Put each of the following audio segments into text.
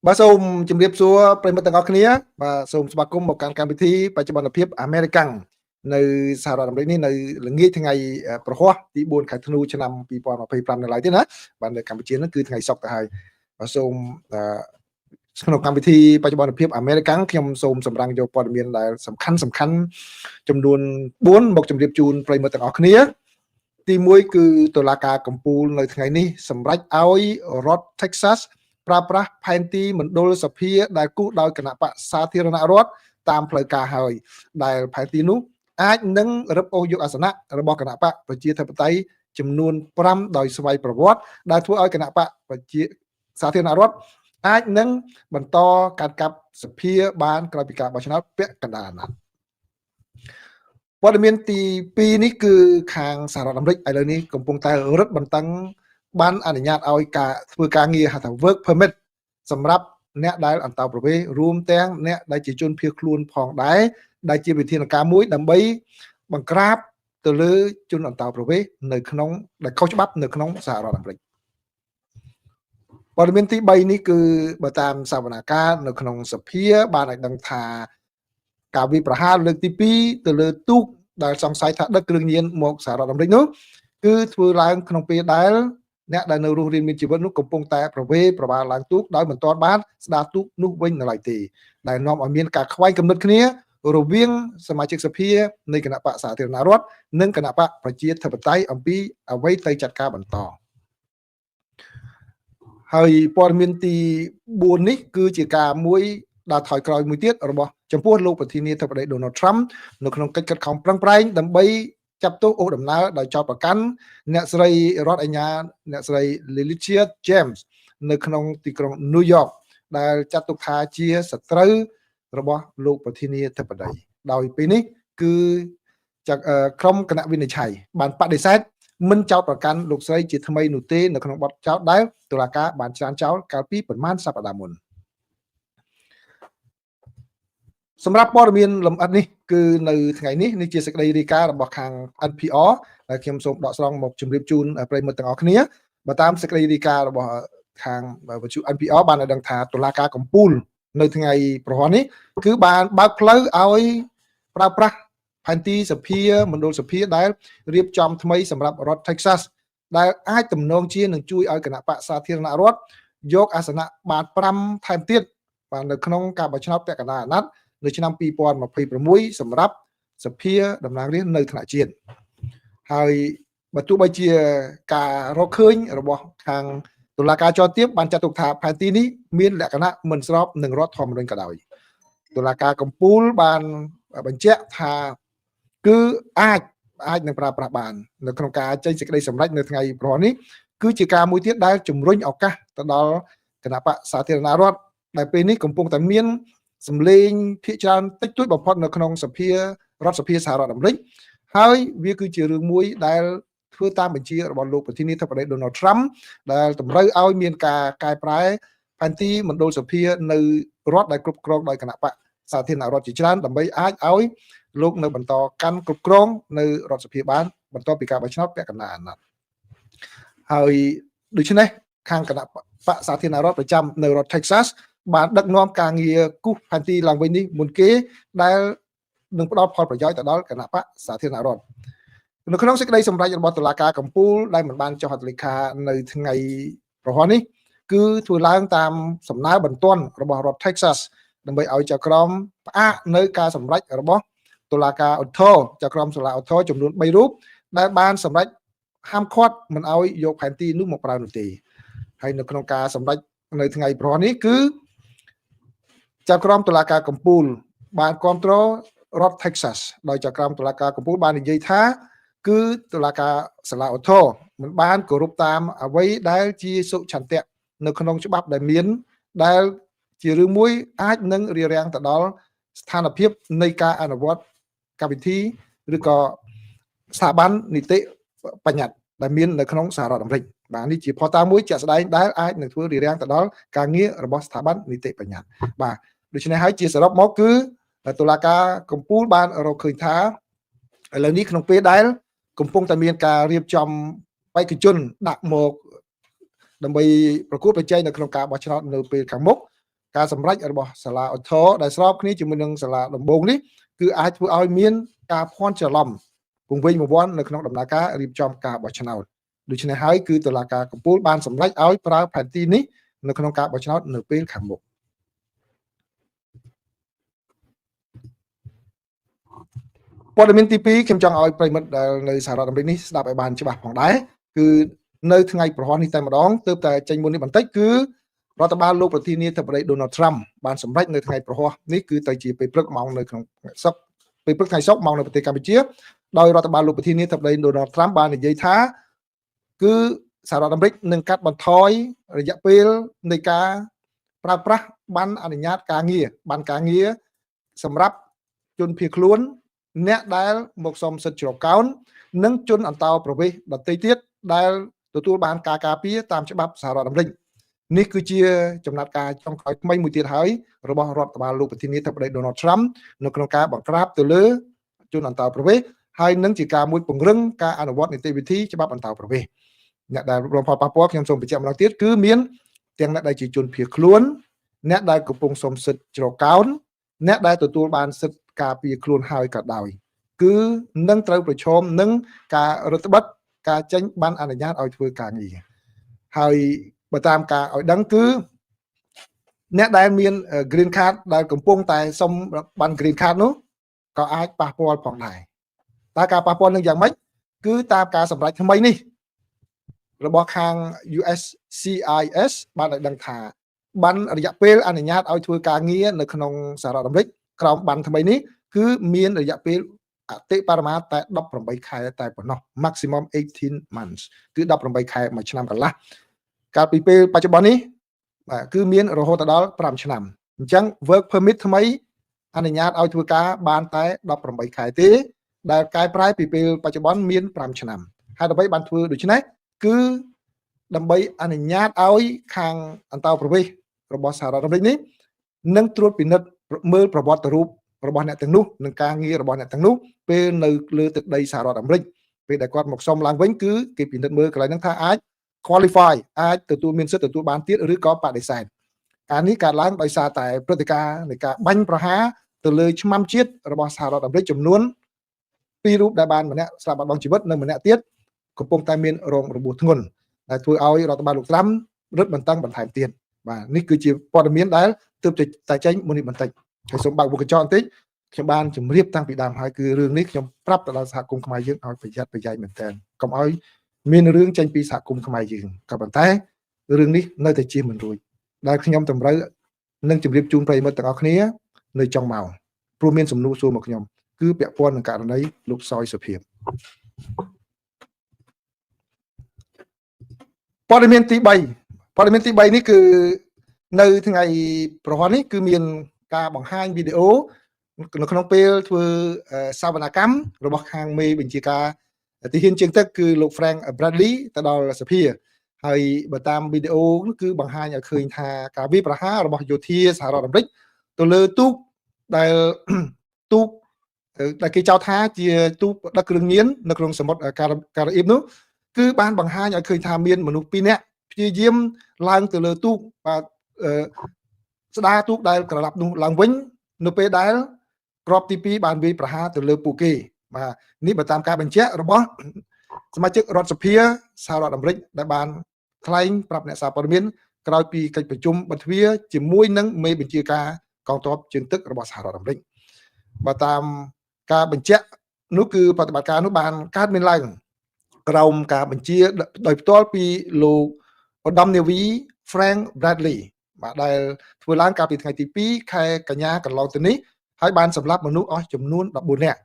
បាទសូមជម្រាបសួរប្រិយមិត្តទាំងអស់គ្នាបាទសូមស្វាគមន៍មកកាន់កម្មវិធីបច្ចុប្បន្នភាពអាមេរិកាំងនៅសហរដ្ឋអាមេរិកនេះនៅល្ងាចថ្ងៃប្រហ័សទី4ខែធ្នូឆ្នាំ2025នៅឡើយទេណាបាទនៅកម្ពុជានោះគឺថ្ងៃសុក្រទៅហើយបាទសូមក្នុងកម្មវិធីបច្ចុប្បន្នភាពអាមេរិកាំងខ្ញុំសូមសម្រាំងយកព័ត៌មានដែលសំខាន់ចំនួន4មកជម្រាបជូនប្រិយមិត្តទាំងអស់គ្នាទី1គឺតុលាការកំពូលនៅថ្ងៃនេះសម្រេចឲ្យរដ្ឋ Texas ប្រើប្រាស់ផែនទីមណ្ឌលសភាដែលគូសដោយគណៈបកសាធារណរដ្ឋតាមផ្លូវការហើយដែលផែនទីនោះអាចនឹងរឹបអូសយកអាសនៈរបស់គណៈបកប្រជាធិបតេយ្យចំនួន5ដោយស្វ័យប្រវត្តិដែលធ្វើឲ្យគណៈបកប្រជាសាធារណរដ្ឋអាចនឹងបន្តការកាប់សភាបានក្រោយពីការបោះឆ្នោតពាក់កណ្ដាលអាណត្តិព័ត៌មានទី2នេះគឺខាងសហរដ្ឋអាមេរិកឥឡូវនេះកំពុងតែរឹតបន្តឹងបានអនុញ្ញាតឲ្យការធ្វើការងារហៅថា work permit សម្រាប់អ្នកដែលអន្តោប្រវេសន៍រួមទាំងអ្នកដែលជាជនភៀសខ្លួនផងដែរដែលជាវិធានការមួយដើម្បីបង្ក្រាបទៅលើជនអន្តោប្រវេសន៍នៅក្នុងដែលខុសច្បាប់នៅក្នុងសហរដ្ឋអាមេរិកព័ត៌មានទី3នេះគឺបើតាមសវនកម្មនៅក្នុងសភាបានឲ្យដឹងថាការវិប្រហារលើកទី2ទៅលើទូកដែលសង្ស័យថាដឹកគ្រឿងញៀនមកសហរដ្ឋអាមេរិកនោះគឺធ្វើឡើងក្នុងពេលដែលអ្នកដែលនៅរស់រានមានជីវិតនោះកំពុងតែប្រវេប្រវាលឡើងទូកដោយមិនទាន់បានស្ដារទូកនោះវិញនៅឡើយទេដែលនាំឲ្យមានការខ្វែងគំនិតគ្នារវាងសមាជិកសភានៃគណៈបកសាធារណរដ្ឋនិងគណៈបកប្រជាធិបតេយ្យអំពីអ្វីទៅចាត់ការបន្តហើយព័ត៌មានទី4នេះគឺជាការមួយដល់ថយក្រោយមួយទៀតរបស់ចំពោះលោកប្រធានាធិបតី Donald Trump នៅក្នុងកិច្ចខិតខំប្រឹងប្រែងដើម្បីចាប់ទោសអូសដំណើរដោយចោទប្រកាន់អ្នកស្រីរដ្ឋអាជ្ញាអ្នកស្រី Letitia James នៅក្នុងទីក្រុង New York ដែលចាត់ទុកថាជាសត្រូវរបស់លោកប្រធានាធិបតីដោយពេលនេះគឺក្រុមគណៈវិនិច្ឆ័យបានបដិសេធមិនចោទប្រកាន់លោកស្រីជាថ្មីនោះទេនៅក្នុងបទចោទដែលតុលាការបានច្រានចោលកាលពីប្រមាណសប្តាហ៍មុនសម្រាប់ព័ត៌មានលម្អិតនេះគឺនៅថ្ងៃនេះនេះជាសេចក្តីរាយការណ៍របស់ខាង NPR ដែលខ្ញុំសូមដកស្រង់មកជម្រាបជូនប្រិយមិត្តទាំងអស់គ្នាបើតាមសេចក្តីរាយការណ៍របស់ខាងវិទ្យុ NPR បានឲ្យដឹងថាតុលាការកំពូលនៅថ្ងៃប្រហ័សនេះគឺបានបើកផ្លូវឲ្យប្រើប្រាស់ផែនទីសភាមណ្ឌលសភាដែលរៀបចំថ្មីសម្រាប់រដ្ឋ Texas ដែលអាចទំនងជានឹងជួយឲ្យគណៈបកសាធារណរដ្ឋយកអាសនៈបាន5ថែមទៀតបាទនៅក្នុងការបោះឆ្នោតពាក់កណ្ដាលអាណត្តិនៅឆ្នាំ2026សម្រាប់សភាតំណាងរាស្ត្រនៅថ្នាក់ជាតិហើយបើទោះបីជាការរកឃើញរបស់ខាងតុលាការជាន់ទាបបានចាត់ទុកថាផែនទីនេះមានលក្ខណៈមិនស្របនឹងរដ្ឋធម្មនុញ្ញក៏ដោយតុលាការកំពូលបានបញ្ជាក់ថាគឺអាចនឹងប្រើប្រាស់បាននៅក្នុងការចេញសេចក្តីសម្រេចនៅថ្ងៃប្រហ័សនេះគឺជាការមួយទៀតដែលជំរុញឱកាសទៅដល់គណៈបកសាធារណរដ្ឋដែលពេលនេះកំពុងតែមានសម្លេងភាគច្រើនតិចតួចបំផុតនៅក្នុងសភារដ្ឋសភាសហរដ្ឋអាមេរិកហើយវាគឺជារឿងមួយដែលធ្វើតាមបញ្ជារបស់លោកប្រធានាធិបតី Donald Trump ដែលតម្រូវឲ្យមានការកែប្រែផែនទីមណ្ឌលសភានៅរដ្ឋដែលគ្រប់គ្រងដោយគណៈបកសាធារណរដ្ឋជាច្រើនដើម្បីអាចឲ្យលោកនៅបន្តកាន់គ្រប់គ្រងនៅរដ្ឋសភាបានបន្តពីការបោះឆ្នោតពាក់កណ្ដាលអាណត្តិហើយដូច្នេះខាងគណៈបកសាធារណរដ្ឋប្រចាំនៅរដ្ឋ Texas បានដឹកនាំការងារគូសផែនទីឡើងវិញនេះមុនគេដែលនឹងផ្ដល់ផលប្រយោជន៍ទៅដល់គណៈបកសាធារណរដ្ឋនៅក្នុងសេចក្តីសម្រេចរបស់តុលាការកំពូលដែលមិនបានចុះហត្ថលេខានៅថ្ងៃប្រហ័សនេះគឺធ្វើឡើងតាមសំណើបន្ទាន់របស់រដ្ឋ Texas ដើម្បីឲ្យចៅក្រមផ្អាកនៅការសម្រេចរបស់តុលាការឧទ្ធរចៅក្រមសាលាឧទ្ធរចំនួន3រូបដែលបានសម្រេចហាមឃាត់មិនឲ្យយកផែនទីនោះមកប្រើនោះទេហើយនៅក្នុងការសម្រេចនៅថ្ងៃប្រហ័សនេះគឺចៅក្រមតុលាការកំពូលបានគ្រប់គ្រងរដ្ឋ Texas ដោយចៅក្រមតុលាការកំពូលបាននិយាយថាគឺតុលាការសាលាឧទ្ធរមិនបានគោរពតាមអ្វីដែលជាសុឆន្ទៈនៅក្នុងច្បាប់ដែលមានដែលជារឿងមួយអាចនឹងរារាំងទៅដល់ស្ថានភាពនៃការអនុវត្តកម្មវិធីឬក៏ស្ថាប័ននីតិបញ្ញត្តិដែលមាននៅក្នុងសហរដ្ឋអាមេរិកបាទនេះជាផុសតាងមួយជាក់ស្ដែងដែលអាចនឹងធ្វើរារាំងទៅដល់ការងាររបស់ស្ថាប័ននីតិបញ្ញត្តិបាទដូច្នេះហើយជាសរុបមកគឺតុលាការកំពូលបានរកឃើញថាឥឡូវនេះក្នុងពេលដែលកំពុងតែមានការរៀបចំបេក្ខជនដាក់មកដើម្បីប្រកួតប្រជែងនៅក្នុងការបោះឆ្នោតនៅពេលខាងមុខ ការសម្រេចរបស់សាលាឧទ្ធរដែលស្របគ្នាជាមួយនឹងសាលាដំបូងនេះគឺអាចធ្វើឲ្យមានការភ័ន្តច្រឡំពង្វេងប្រវត្តិនៅក្នុងដំណើរការរៀបចំការបោះឆ្នោតដូច្នេះហើយគឺតុលាការកំពូលបានសម្រេចឲ្យប្រើផែនទីនេះនៅក្នុងការបោះឆ្នោតនៅពេលខាងមុខព័ត៌មានទី2ខ្ញុំចង់ឲ្យប្រិមិត្តដែលនៅសហរដ្ឋអាមេរិកនេះស្ដាប់ឲ្យបានច្បាស់ផងដែរគឺនៅថ្ងៃប្រហ័សនេះតែម្ដងទើបតែចេញមុននេះបន្តិចគឺរដ្ឋបាលលោកប្រធានាធិបតី Donald Trump បានសម្រេចនៅថ្ងៃប្រហ័សនេះគឺទៅជាពេលព្រឹកម៉ោងនៅក្នុងពេលព្រឹកថ្ងៃសុក្រម៉ោងនៅប្រទេសកម្ពុជាដោយរដ្ឋបាលលោកប្រធានាធិបតី Donald Trump បាននិយាយថាគឺសហរដ្ឋអាមេរិកនឹងកាត់បន្ថយរយៈពេលនៃការប្រើប្រាស់បានអនុញ្ញាតការងារបានការងារសម្រាប់ជនភៀសខ្លួនអ្នកដែលមកសុំសិទ្ធិជ្រកកោននិងជនអន្តោប្រវេសន៍ដទៃទៀតដែលទទួលបានការការពារតាមច្បាប់សហរដ្ឋអាមេរិកនេះគឺជាចំណាត់ការចុងក្រោយថ្មីមួយទៀតហើយរបស់រដ្ឋបាលលោកប្រធានាធិបតី Donald Trump នៅក្នុងការបង្ក្រាបទៅលើជនអន្តោប្រវេសន៍ហើយនឹងជាការមួយពង្រឹងការអនុវត្តនីតិវិធីច្បាប់អន្តោប្រវេសន៍អ្នកដែលរងផលប៉ះពាល់ខ្ញុំសូមបញ្ជាក់ម្ដងទៀតគឺមានទាំងអ្នកដែលជាជនភៀសខ្លួនអ្នកដែលកំពុងសុំសិទ្ធិជ្រកកោនអ្នកដែលទទួលបានសិទ្ធិការពារខ្លួនហើយក៏ដោយគឺនឹងត្រូវប្រឈមនឹងការរឹតបន្តឹងការចេញបានអនុញ្ញាតឲ្យធ្វើការងារហើយបើតាមការឲ្យដឹងគឺអ្នកដែលមាន green card ដែលកំពុងតែសុំបាន green card នោះក៏អាចប៉ះពាល់ផងដែរតើការប៉ះពាល់នឹងយ៉ាងម៉េចគឺតាមការសម្រេចថ្មីនេះរបស់ខាង USCIS បានឲ្យដឹងថាបានរយៈពេលអនុញ្ញាតឲ្យធ្វើការងារនៅក្នុងសហរដ្ឋអាមេរិកក្រោមបានថ្មីនេះគឺមានរយៈពេលអតិបរមាតែ18ខែតែប៉ុណ្ណោះ maximum 18 months គឺ18ខែមួយឆ្នាំកន្លះកាលពីពេលបច្ចុប្បន្ននេះគឺមានរហូតដល់5ឆ្នាំអញ្ចឹង work permit ថ្មីអនុញ្ញាតឲ្យធ្វើការបានតែ18ខែទេដែលកែប្រែពីពេលបច្ចុប្បន្នមាន5ឆ្នាំហើយដើម្បីបានធ្វើដូច្នេះគឺដើម្បីអនុញ្ញាតឲ្យខាងអន្តោប្រវេសន៍របស់សហរដ្ឋអាមេរិកនេះនឹងត្រួតពិនិត្យមើលប្រវត្តិរូបរបស់អ្នកទាំងនោះនិងការងាររបស់អ្នកទាំងនោះពេលនៅលើទឹកដីសហរដ្ឋអាមេរិកពេលដែលគាត់មកសុំឡើងវិញគឺគេពិនិត្យមើលកន្លែងហ្នឹងថាអាច qualify អាចទទួលមានសិទ្ធិទទួលបានទៀតឬក៏បដិសេធការនេះកើតឡើងដោយសារតែព្រឹត្តិការណ៍នៃការបាញ់ប្រហារទៅលើឆ្មាំជាតិរបស់សហរដ្ឋអាមេរិកចំនួន2រូបដែលបានម្នាក់ស្លាប់បាត់បង់ជីវិតនិងម្នាក់ទៀតកំពុងតែមានរងរបួសធ្ងន់ដែលធ្វើឲ្យរដ្ឋបាលលោកត្រាំរឹតបន្តឹងបន្ថែមទៀតបាទនេះគឺជាព័ត៌មានដែលទើបតែចេញមុននេះបន្តិចហើយសូមបើកមុខកញ្ចក់បន្តិចខ្ញុំបានជម្រាបតាំងពីដើមហើយគឺរឿងនេះខ្ញុំប្រាប់ទៅដល់សហគមន៍ខ្មែរយើងឲ្យប្រយ័ត្នប្រយែងមែនទែនកុំឲ្យមានរឿងចេញពីសហគមន៍ខ្មែរយើងក៏ប៉ុន្តែរឿងនេះនៅតែជាមិនរួចដែលខ្ញុំតម្រូវនឹងជម្រាបជូនប្រិយមិត្តទាំងអស់គ្នានៅចុងម៉ោងព្រោះមានសំណួរសួរមកខ្ញុំគឺពាក់ព័ន្ធនឹងករណីលោកសយសុភាពព័ត៌មានទី3នេះគឺនៅថ្ងៃប្រហ័សនេះគឺមានការបង្ហាញវីដេអូនៅក្នុងពេលធ្វើសវនកម្មរបស់ខាងមេបញ្ជាការទាហានជើងទឹកគឺលោក Frank Bradley ទៅដល់សភាហើយបើតាមវីដេអូគឺបង្ហាញឲ្យឃើញថាការវាយប្រហាររបស់យោធាសហរដ្ឋអាមេរិកទៅលើទូកដែលគេចោទថាជាទូកដឹកគ្រឿងញៀននៅក្នុងសមុទ្រការ៉ាអ៊ីបនោះគឺបានបង្ហាញឲ្យឃើញថាមានមនុស្ស2នាក់ព្យាយាមឡើងទៅលើទូកបាទស្ដារទូកដែលក្រឡាប់នោះឡើងវិញនៅពេលដែលគ្រាប់ទី2បានវាយប្រហារទៅលើពួកគេបាទនេះបើតាមការបញ្ជាក់របស់សមាជិករដ្ឋសភាសហរដ្ឋអាមេរិកដែលបានថ្លែងប្រាប់អ្នកសារព័ត៌មានក្រោយពីកិច្ចប្រជុំបទ្វារជាមួយនឹងមេបញ្ជាការកងទ័ពជើងទឹករបស់សហរដ្ឋអាមេរិកបើតាមការបញ្ជាក់នោះគឺប្រតិបត្តិការនោះបានកើតមានឡើងក្រោមការបញ្ជាដោយផ្ទាល់ពីលោកឧត្តមនាវី Frank Bradley បាទដែលធ្វើឡើងកាលពីថ្ងៃទី2ខែកញ្ញាកន្លងទៅនេះហើយបានសម្លាប់មនុស្សអស់ចំនួន14នាក់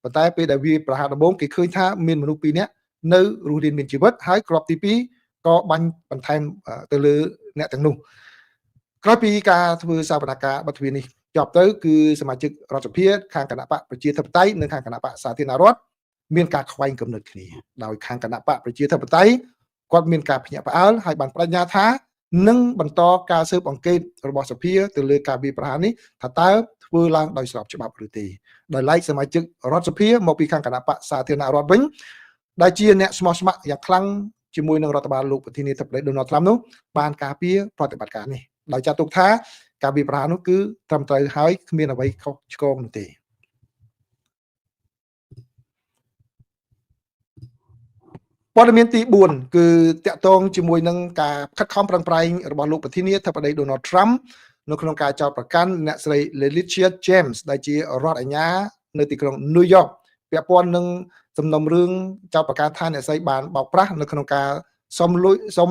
ប៉ុន្តែពេលដែលវាប្រហារដំបូងគេឃើញថាមានមនុស្ស2នាក់នៅរស់រានមានជីវិតហើយគ្រាប់ទី2ក៏បាញ់បន្ថែមទៅលើអ្នកទាំងនោះក្រោយពីការធ្វើសវនកម្មបទ្វារនេះចប់ទៅគឺសមាជិករដ្ឋសភាខាងគណៈបកប្រជាធិបតេយ្យនិងខាងគណៈបកសាធារណរដ្ឋមានការខ្វែងគំនិតគ្នាដោយខាងគណៈបកប្រជាធិបតេយ្យគាត់មានការភ្ញាក់ផ្អើលហើយបានបដិញ្ញាថានឹងបន្តការស៊ើបអង្កេតរបស់សភាទៅលើការវាយប្រហារនេះថាតើធ្វើឡើងដោយស្របច្បាប់ឬទេដោយឡែកសមាជិករដ្ឋសភាមកពីខាងគណៈបកសាធារណរដ្ឋវិញដែលជាអ្នកស្មោះស្ម័គ្រយ៉ាងខ្លាំងជាមួយនឹងរដ្ឋបាលលោកប្រធានាធិបតី Donald Trump នោះបានការពារប្រតិបត្តិការនេះដោយចាត់ទុកថា ការវិប្រានោះគឺត្រឹមត្រូវហើយគ្មានអ្វីខុសឆ្គងនោះទេព័ត៌មានទី4គឺតកតងជាមួយនឹងការខិតខំប្រឹងប្រែងរបស់លោកប្រធានាធិបតី Donald Trump នៅក្នុងការចោទប្រកាន់អ្នកស្រី Letitia James ដែលជារដ្ឋអាជ្ញានៅទីក្រុង New York ពាក់ព័ន្ធនឹងសំណុំរឿងចោទប្រកាន់ថាអ្នកស្រីបានបោកប្រាស់នៅក្នុងការសុំលុយសុំ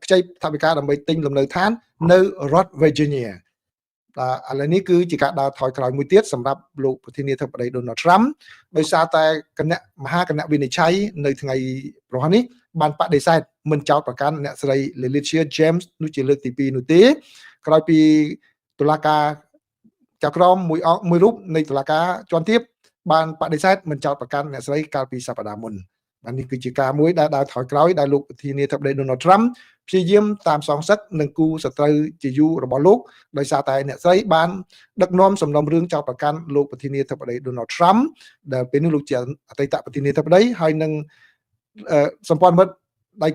ខ្ចីថវិកាដើម្បីទិញលំនៅឋាននៅរដ្ឋ Virginia ឥឡូវនេះគឺជាការដើរថយក្រោយមួយទៀតសម្រាប់លោកប្រធានាធិបតី Donald Trump ដោយសារតែមហាគណៈវិនិច្ឆ័យនៅថ្ងៃប្រហែលនេះបានបដិសេធមិនចោទប្រកាន់អ្នកស្រី Letitia James នោះជាលើកទី2នោះទេក្រោយពីតុលាការចៅក្រមមួយរូបនៃតុលាការជាន់ទាបបានបដិសេធមិនចោទប្រកាន់អ្នកស្រីកាលពីសប្តាហ៍មុនបាទនេះគឺជាការមួយដែលដើរថយក្រោយដែលលោកប្រធានាធិបតី Donald Trump ព្យាយាមតាមសងសឹកនឹងគូសត្រូវជាយូររបស់លោកដោយសារតែអ្នកស្រីបានដឹកនាំសំណុំរឿងចោទប្រកាន់លោកប្រធានាធិបតី Donald Trump ដែលពេលនេះលោកជាអតីតប្រធានាធិបតីហើយនឹងសម្ព័ន្ធមិត្តដៃ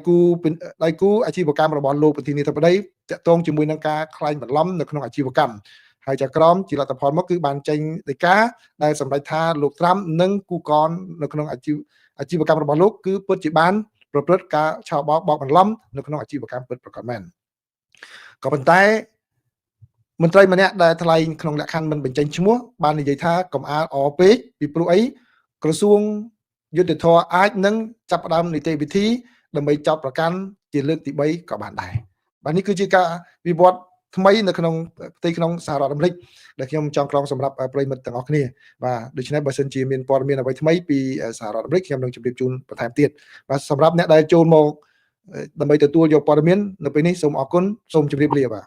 គូអាជីវកម្មរបស់លោកប្រធានាធិបតីតាក់ទងជាមួយនឹងការក្លែងបន្លំនៅក្នុងអាជីវកម្មហើយចៅក្រមជាលទ្ធផលមកគឺបានចេញដីកាដែលសម្រេចថាលោកត្រាំនិងគូកននៅក្នុងអាជីវកម្មរបស់លោកគឺពិតជាបានប្រព្រឹត្តការឆោបបោកបន្លំនៅក្នុងអាជីវកម្មពិតប្រាកដមែនក៏ប៉ុន្តែមន្ត្រីម្នាក់ដែលថ្លែងក្នុងលក្ខខណ្ឌមិនបញ្ចេញឈ្មោះបាននិយាយថាកំអាលអពេកពីព្រោះអីក្រសួងយុទ្ធភ័ពអាចនឹងចាប់ផ្ដើមនីតិវិធីដើម្បីចោទប្រកាន់ជាលើកទី3ក៏បានដែរបាទនេះគឺជាការវិវត្តថ្មីនៅក្នុងផ្ទៃក្នុងសហរដ្ឋអាមេរិកដែលខ្ញុំចង់ក្រងសម្រាប់ប្រិយមិត្តទាំងអស់គ្នាបាទដូច្នេះបើសិនជាមានព័ត៌មានអ្វីថ្មីពីសហរដ្ឋអាមេរិកខ្ញុំនឹងជម្រាបជូនបន្ថែមទៀតបាទសម្រាប់អ្នកដែលចូលមកដើម្បីទទួលយកព័ត៌មាននៅពេលនេះសូមអរគុណសូមជម្រាបលាបាទ